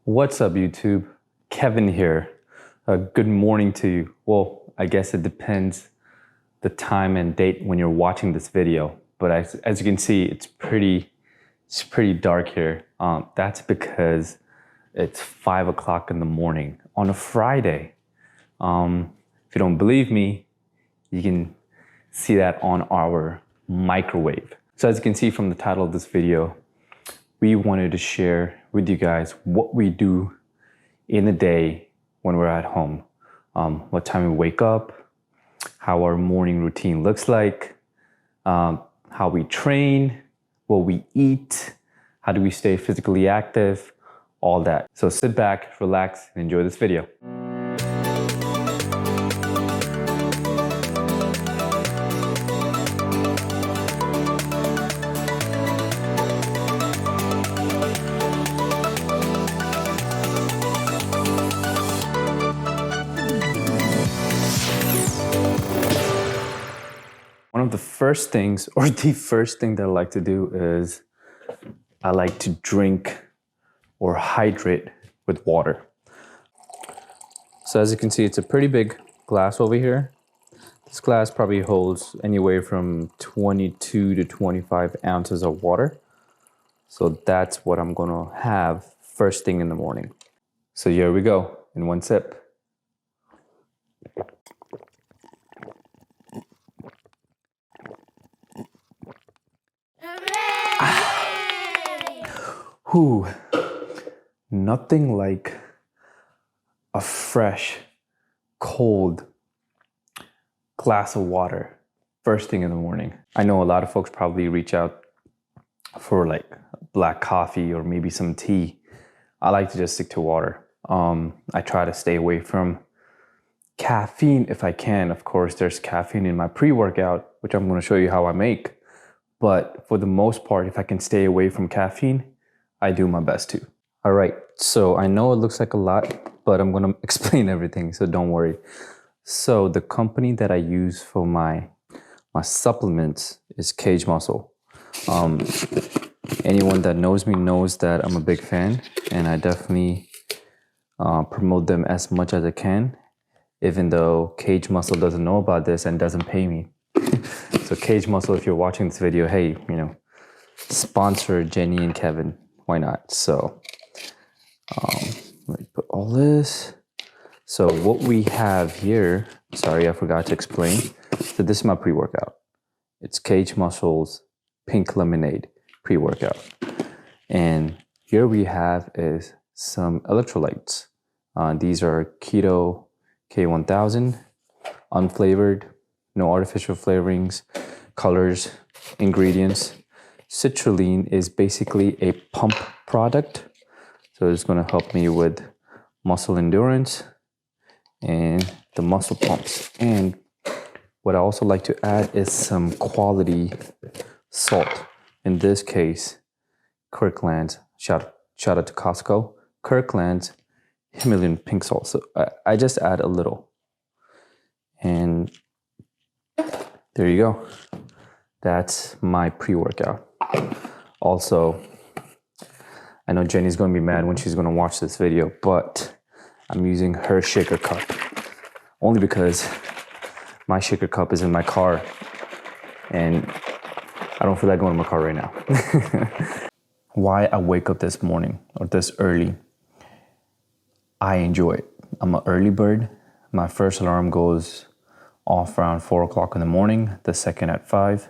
What's up, YouTube? Kevin here. Good morning to you. Well, I guess it depends the time and date when you're watching this video. But as you can see, it's pretty dark here. That's because it's 5 o'clock in the morning on a Friday. If you don't believe me, you can see that on our microwave. So as you can see from the title of this video, we wanted to share with you guys what we do in the day when we're at home. What time we wake up, how our morning routine looks like, how we train, what we eat, how do we stay physically active, all that. So sit back, relax, and enjoy this video. One of the first things, or the first thing that I like to do is I like to drink or hydrate with water. So as you can see, it's a pretty big glass over here. This glass probably holds anywhere from 22 to 25 ounces of water. So that's what I'm gonna have first thing in the morning. So here we go, in one sip. Whew, nothing like a fresh, cold glass of water first thing in the morning. I know a lot of folks probably reach out for like black coffee or maybe some tea. I like to just stick to water. I try to stay away from caffeine if I can. Of course, there's caffeine in my pre-workout, which I'm going to show you how I make. But for the most part, if I can stay away from caffeine, I do my best to. All right, so I know it looks like a lot, but I'm gonna explain everything, so don't worry. So the company that I use for my supplements is Cage Muscle. Anyone that knows me knows that I'm a big fan, and I definitely promote them as much as I can, even though Cage Muscle doesn't know about this and doesn't pay me. So Cage Muscle, if you're watching this video, hey, sponsor Jenny and Kevin. Why not? So let me put all this. So what we have here, sorry, I forgot to explain. So this is my pre-workout. It's Cage Muscle's Pink Lemonade pre-workout. And here we have is some electrolytes. These are Keto K1000, unflavored, no artificial flavorings, colors, ingredients. Citrulline is basically a pump product. So it's going to help me with muscle endurance and the muscle pumps. And what I also like to add is some quality salt. In this case, Kirkland's, shout out to Costco, Kirkland's Himalayan pink salt. So I just add a little. And there you go. That's my pre-workout. Also, I know Jenny's going to be mad when she's going to watch this video, but I'm using her shaker cup only because my shaker cup is in my car and I don't feel like going to my car right now. Why I wake up this morning or this early, I enjoy it. I'm an early bird. My first alarm goes off around 4 o'clock in the morning, the second at 5.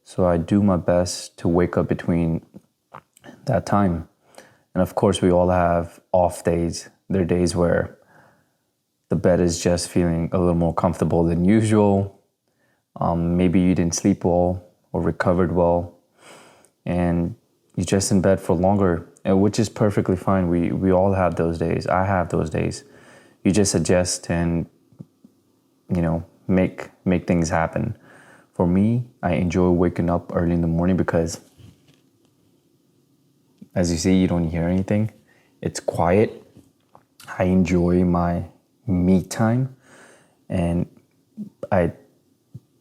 So I do my best to wake up between that time. And of course, we all have off days. There are days where the bed is just feeling a little more comfortable than usual. Maybe you didn't sleep well or recovered well, and you're just in bed for longer, which is perfectly fine. We all have those days. I have those days. You just adjust and, make things happen. For me, I enjoy waking up early in the morning because, as you see, you don't hear anything. It's quiet. I enjoy my me time, and I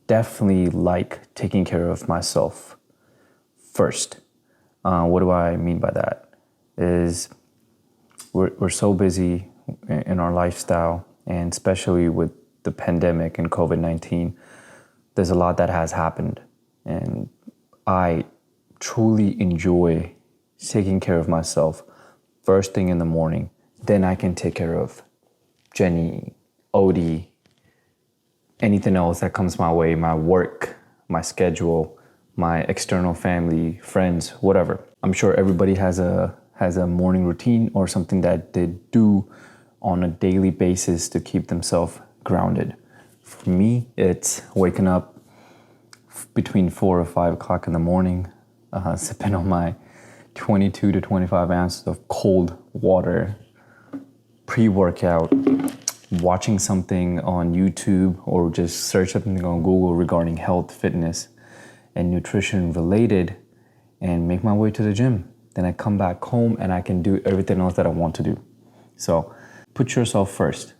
definitely like taking care of myself first. What do I mean by that? Is we're so busy in our lifestyle, and especially with the pandemic and COVID-19, there's a lot that has happened. And I truly enjoy taking care of myself first thing in the morning. Then I can take care of Jenny, Odie, anything else that comes my way, my work, my schedule, my external family, friends, whatever. I'm sure everybody has a morning routine or something that they do on a daily basis to keep themselves grounded. For me, it's waking up between 4 or 5 o'clock in the morning, sipping on my 22 to 25 ounces of cold water, pre-workout, watching something on YouTube or just search something on Google regarding health, fitness, and nutrition related, and make my way to the gym. Then I come back home and I can do everything else that I want to do. So put yourself first.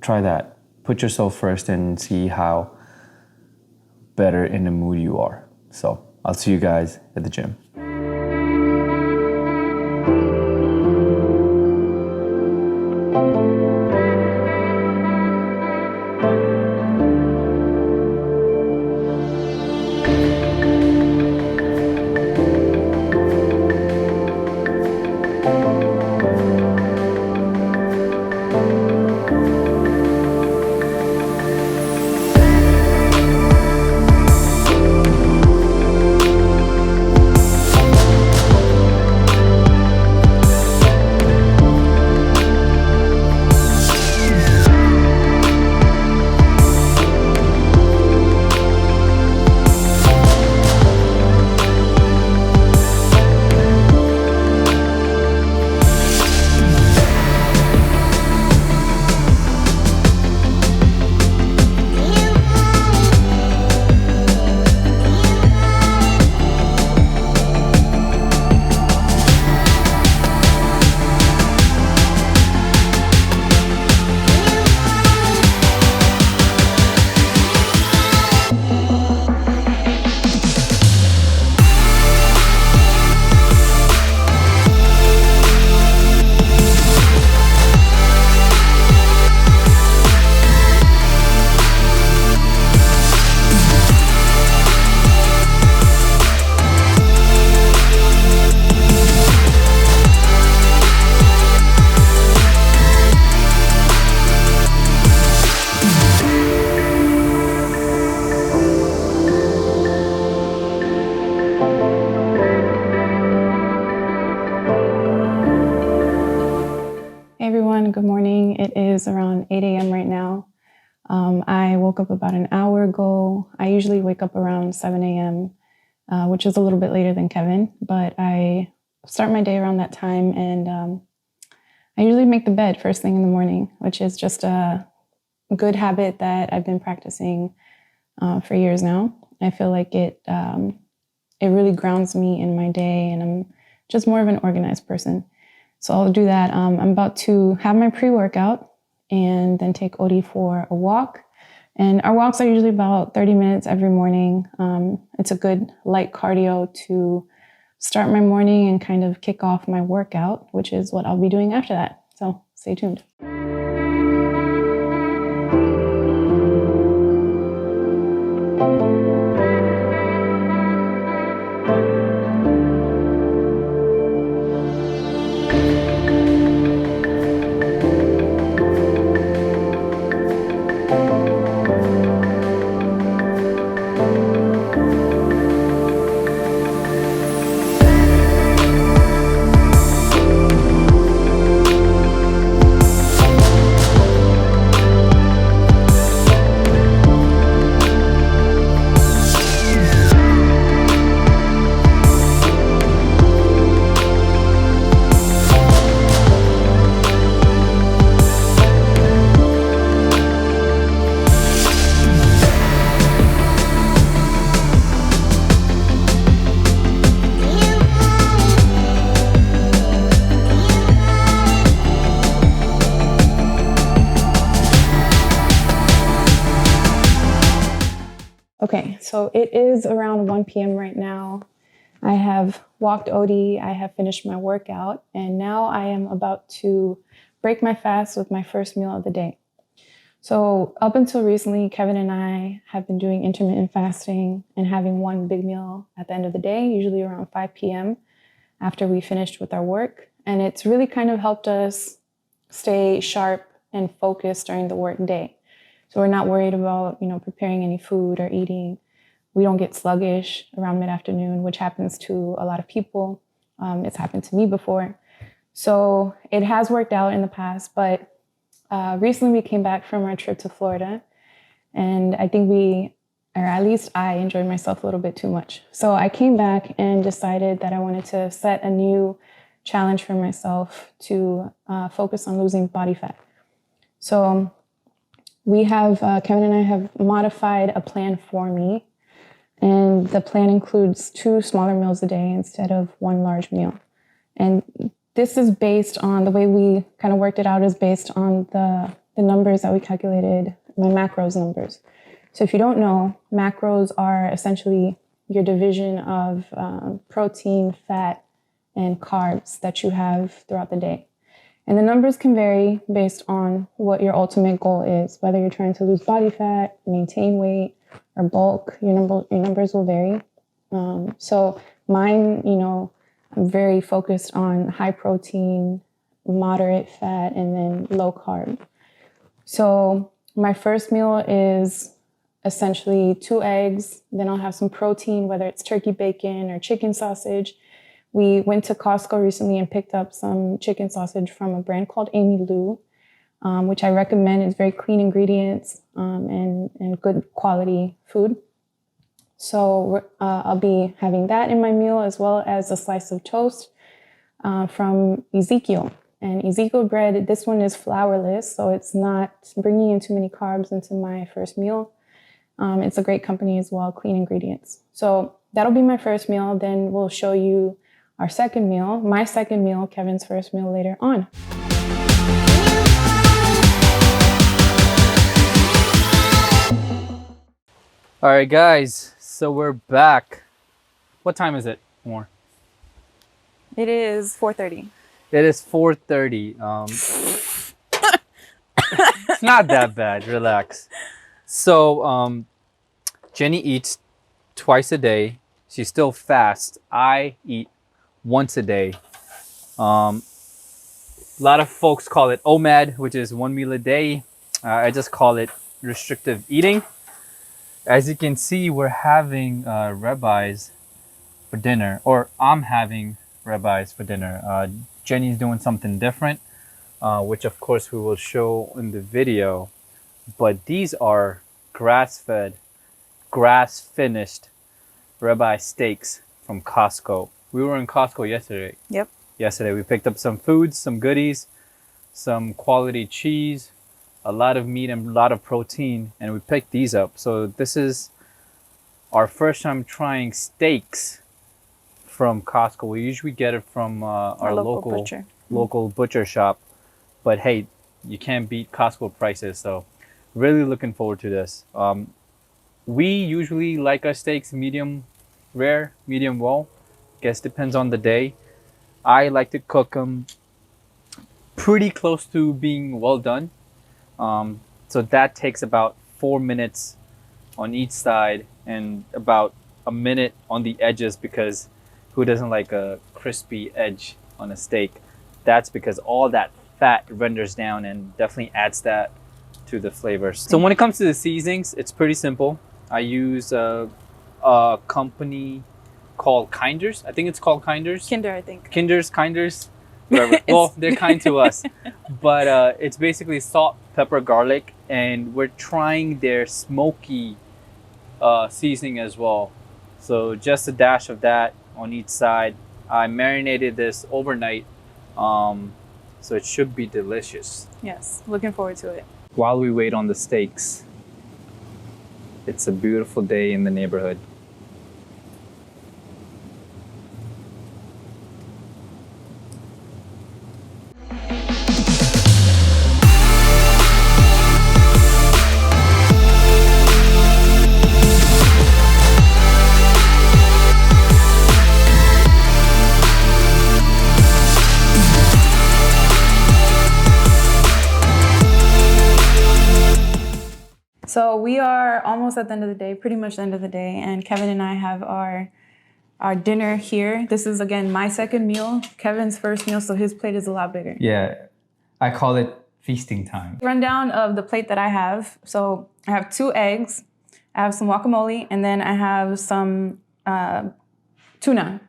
Try that. Put yourself first and see how better in the mood you are. So I'll see you guys at the gym. Good morning. It is around 8 a.m. right now. I woke up about an hour ago. I usually wake up around 7 a.m., which is a little bit later than Kevin, but I start my day around that time, and I usually make the bed first thing in the morning, which is just a good habit that I've been practicing for years now. I feel like it really grounds me in my day, and I'm just more of an organized person. So I'll do that. I'm about to have my pre-workout and then take Odie for a walk. And our walks are usually about 30 minutes every morning. It's a good light cardio to start my morning and kind of kick off my workout, which is what I'll be doing after that. So stay tuned. Okay, so it is around 1 p.m. right now. I have walked OD, I have finished my workout, and now I am about to break my fast with my first meal of the day. So up until recently, Kevin and I have been doing intermittent fasting and having one big meal at the end of the day, usually around 5 p.m. after we finished with our work. And it's really kind of helped us stay sharp and focused during the work day. So we're not worried about, preparing any food or eating. We don't get sluggish around mid-afternoon, which happens to a lot of people. It's happened to me before. So it has worked out in the past, but recently we came back from our trip to Florida, and I think or at least I enjoyed myself a little bit too much. So I came back and decided that I wanted to set a new challenge for myself to focus on losing body fat. So we have, Kevin and I have modified a plan for me, and the plan includes 2 smaller meals a day instead of 1 large meal. And this is based on the way we kind of worked it out is based on the numbers that we calculated, my macros numbers. So if you don't know, macros are essentially your division of protein, fat, and carbs that you have throughout the day. And the numbers can vary based on what your ultimate goal is, whether you're trying to lose body fat, maintain weight, or bulk, your numbers will vary. So mine, I'm very focused on high protein, moderate fat, and then low carb. So my first meal is essentially 2 eggs. Then I'll have some protein, whether it's turkey bacon or chicken sausage. We went to Costco recently and picked up some chicken sausage from a brand called Amy Lou, which I recommend. It's very clean ingredients and good quality food. So I'll be having that in my meal, as well as a slice of toast from Ezekiel. And Ezekiel bread, this one is flourless, so it's not bringing in too many carbs into my first meal. It's a great company as well, clean ingredients. So that'll be my first meal. Then we'll show you our second meal, my second meal, Kevin's first meal later on. All right, guys, so we're back. What time is it, More? It is 4:30. It is 4:30. It's not that bad. Relax. So, Jenny eats twice a day. She still fasts. I eat once a day. A lot of folks call it OMAD, which is 1 meal a day. I just call it restrictive eating. As you can see, we're having ribeyes for dinner, or I'm having ribeyes for dinner. Jenny's doing something different, which of course we will show in the video. But these are grass-fed, grass-finished ribeye steaks from Costco. We were in Costco yesterday. Yep. Yesterday we picked up some foods, some goodies, some quality cheese, a lot of meat and a lot of protein, and we picked these up. So this is our first time trying steaks from Costco. We usually get it from our local butcher shop, but hey, you can't beat Costco prices. So really looking forward to this. We usually like our steaks medium rare, medium well. Guess depends on the day. I like to cook them pretty close to being well done. So that takes about 4 minutes on each side and about a minute on the edges, because who doesn't like a crispy edge on a steak? That's because all that fat renders down and definitely adds that to the flavors. So when it comes to the seasonings, it's pretty simple. I use a company called Kinders. I think it's called Kinders. Kinder, I think. Kinders. Whatever. Well, they're kind to us. But it's basically salt, pepper, garlic, and we're trying their smoky seasoning as well. So just a dash of that on each side. I marinated this overnight, so it should be delicious. Yes, looking forward to it. While we wait on the steaks, it's a beautiful day in the neighborhood. So we are almost at the end of the day, pretty much the end of the day, and Kevin and I have our dinner here. This is again my second meal, Kevin's first meal, so his plate is a lot bigger. Yeah, I call it feasting time. Rundown of the plate that I have. So I have 2 eggs, I have some guacamole, and then I have some tuna.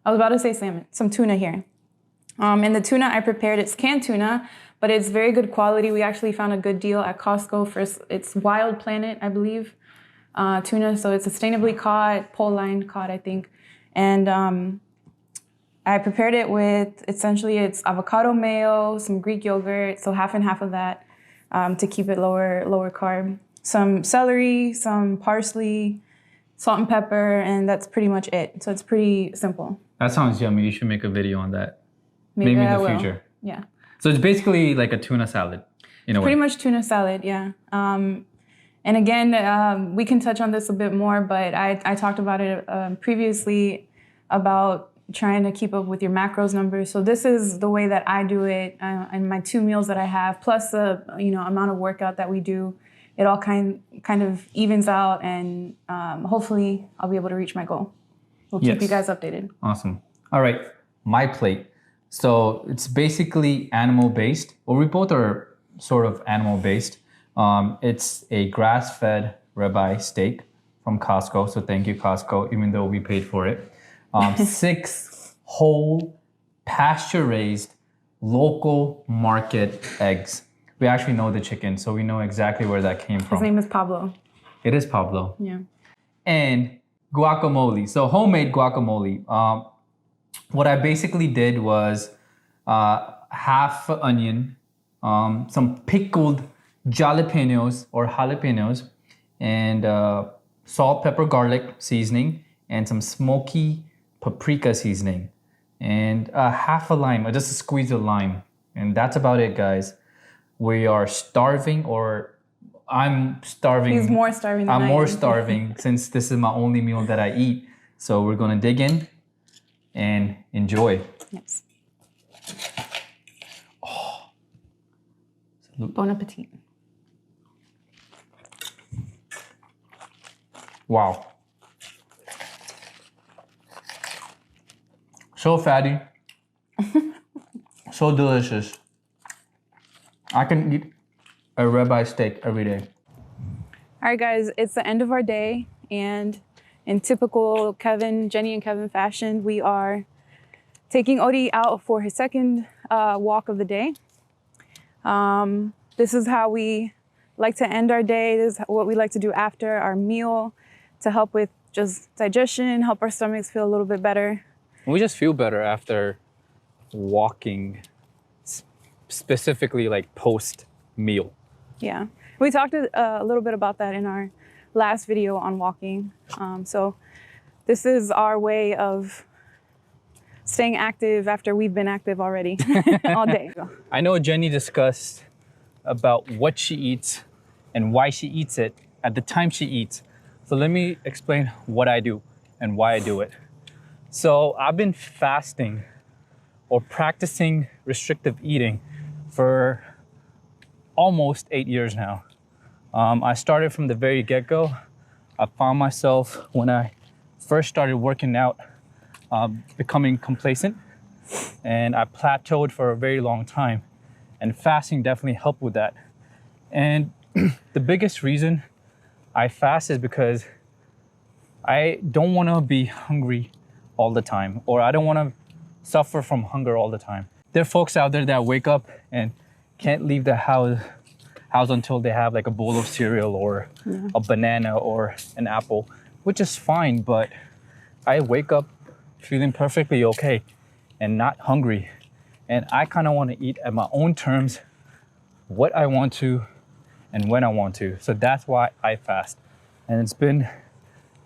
I was about to say salmon, some tuna here. And the tuna I prepared, it's canned tuna, but it's very good quality. We actually found a good deal at Costco for, it's Wild Planet, I believe, tuna. So it's sustainably caught, pole line caught, I think. And I prepared it with, essentially it's avocado mayo, some Greek yogurt, so half and half of that to keep it lower carb. Some celery, some parsley, salt and pepper, and that's pretty much it. So it's pretty simple. That sounds yummy. You should make a video on that. Maybe in I the will. future. Yeah. So it's basically like a tuna salad in a way. Pretty much tuna salad, yeah. And again, we can touch on this a bit more, but I talked about it previously about trying to keep up with your macros numbers. So this is the way that I do it, and my 2 meals that I have, plus the amount of workout that we do. It all kind of evens out, and hopefully I'll be able to reach my goal. We'll keep you guys updated. Awesome. All right, my plate. So it's basically animal-based. Well, we both are sort of animal-based. It's a grass-fed ribeye steak from Costco. So thank you, Costco, even though we paid for it. 6 whole, pasture-raised, local market eggs. We actually know the chicken, so we know exactly where that came from. His name is Pablo. It is Pablo. Yeah. And guacamole. So homemade guacamole. What I basically did was half onion, some pickled jalapenos, and salt, pepper, garlic seasoning, and some smoky paprika seasoning, and half a lime, just a squeeze of lime. And that's about it, guys. We are starving, or I'm starving. He's more starving than I'm I more am. starving since this is my only meal that I eat. So we're gonna dig in and enjoy. Yes. Oh. Bon appetit. Wow. So fatty. So delicious. I can eat a ribeye steak every day. All right, guys, it's the end of our day, and in typical Jenny and Kevin fashion, we are taking Odie out for his second walk of the day. This is how we like to end our day. This is what we like to do after our meal to help with just digestion, help our stomachs feel a little bit better. We just feel better after walking, specifically like post meal. Yeah, we talked a little bit about that in our last video on walking. So this is our way of staying active after we've been active already all day. I know Jenny discussed about what she eats and why she eats it at the time she eats. So let me explain what I do and why I do it. So I've been fasting or practicing restrictive eating for almost 8 years now. I started from the very get-go. I found myself when I first started working out, becoming complacent, and I plateaued for a very long time. And fasting definitely helped with that. And the biggest reason I fast is because I don't want to be hungry all the time, or I don't want to suffer from hunger all the time. There are folks out there that wake up and can't leave the house until they have like a bowl of cereal or a banana or an apple, which is fine, but I wake up feeling perfectly okay and not hungry. And I kind of want to eat at my own terms, what I want to and when I want to. So that's why I fast. And it's been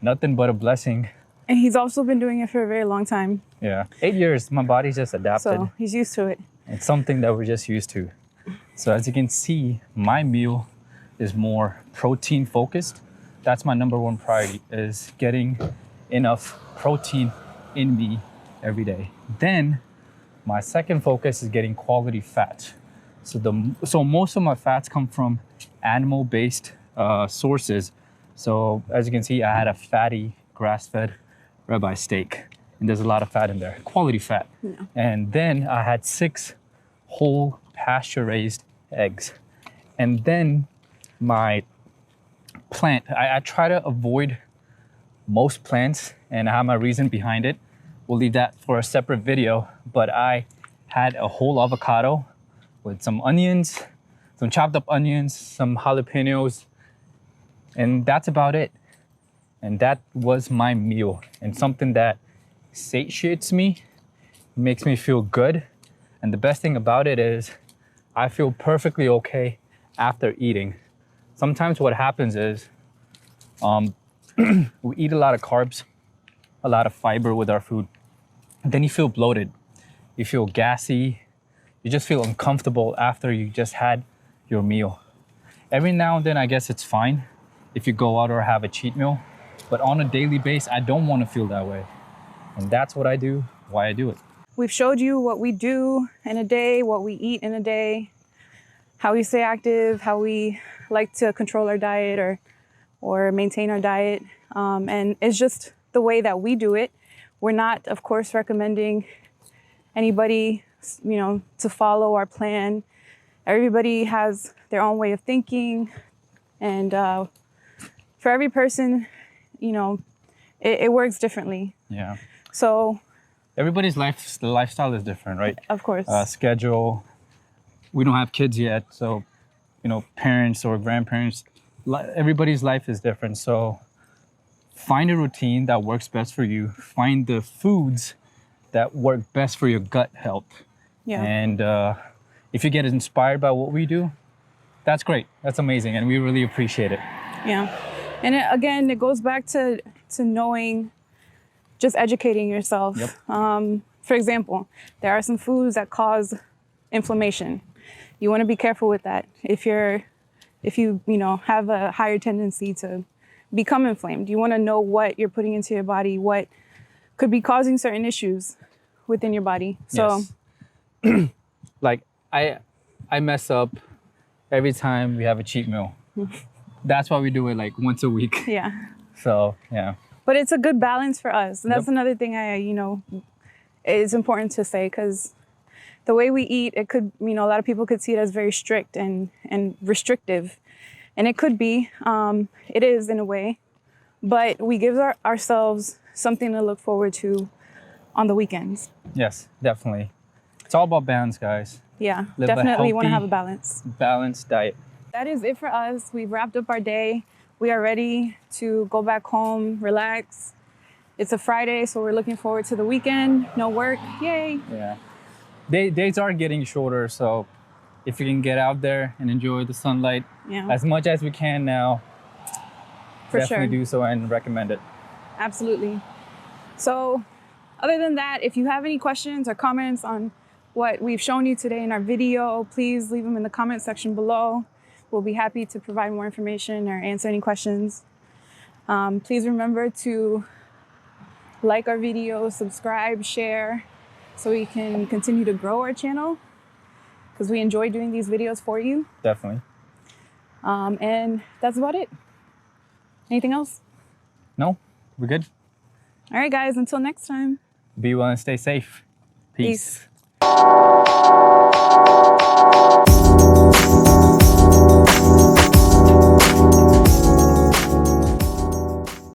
nothing but a blessing. And he's also been doing it for a very long time. Yeah, 8 years, my body's just adapted. So he's used to it. It's something that we're just used to. So as you can see, my meal is more protein focused. That's my number one priority, is getting enough protein in me every day. Then my second focus is getting quality fat. So most of my fats come from animal-based sources. So as you can see, I had a fatty grass-fed ribeye steak, and there's a lot of fat in there, quality fat. Yeah. And then I had 6 whole pasture-raised eggs. And then my plant, I try to avoid most plants, and I have my reason behind it. We'll leave that for a separate video, but I had a whole avocado with some onions, some chopped up onions, some jalapenos, and that's about it. And that was my meal, and something that satiates me, makes me feel good. And the best thing about it is I feel perfectly okay after eating. Sometimes what happens is we eat a lot of carbs, a lot of fiber with our food. Then you feel bloated, you feel gassy, you just feel uncomfortable after you just had your meal. Every now and then, I guess it's fine if you go out or have a cheat meal, but on a daily basis, I don't want to feel that way. And that's what I do, why I do it. We've showed you what we do in a day, what we eat in a day, how we stay active, how we like to control our diet or maintain our diet. And it's just the way that we do it. We're not, of course, recommending anybody, to follow our plan. Everybody has their own way of thinking. And for every person, it works differently. Yeah. So Everybody's lifestyle is different, right? of course, Schedule. We don't have kids yet, so parents or grandparents, everybody's life is different. So find a routine that works best for you. Find the foods that work best for your gut health. yeah. And if you get inspired by what we do, that's great. That's amazing, and we really appreciate it. Yeah. And again, it goes back to knowing, just educating yourself. Yep. For example, there are some foods that cause inflammation. You want to be careful with that. If you have a higher tendency to become inflamed, you want to know what you're putting into your body, what could be causing certain issues within your body. So Yes. Like I mess up every time we have a cheat meal. That's why we do it like once a week. yeah. So yeah. But it's a good balance for us. And that's Yep. another thing it's important to say, because the way we eat, it could, a lot of people could see it as very strict and restrictive. And it could be, it is in a way, but we give ourselves something to look forward to on the weekends. Yes, definitely. It's all about balance, guys. Yeah, Live a definitely want to healthy- have a balance. Balanced diet. That is it for us. We've wrapped up our day. We are ready to go back home, relax. It's a Friday, so we're looking forward to the weekend. No work, yay. Yeah. Days are getting shorter, so if you can get out there and enjoy the sunlight Yeah, as much as we can now, for definitely sure. do so and recommend it. Absolutely. So other than that, if you have any questions or comments on what we've shown you today in our video, please leave them in the comment section below. We'll be happy to provide more information or answer any questions. Please remember to like our video, subscribe, share, so we can continue to grow our channel, because we enjoy doing these videos for you. Definitely. And that's about it. Anything else? No, we're good. All right, guys, until next time. Be well and stay safe. Peace. Peace.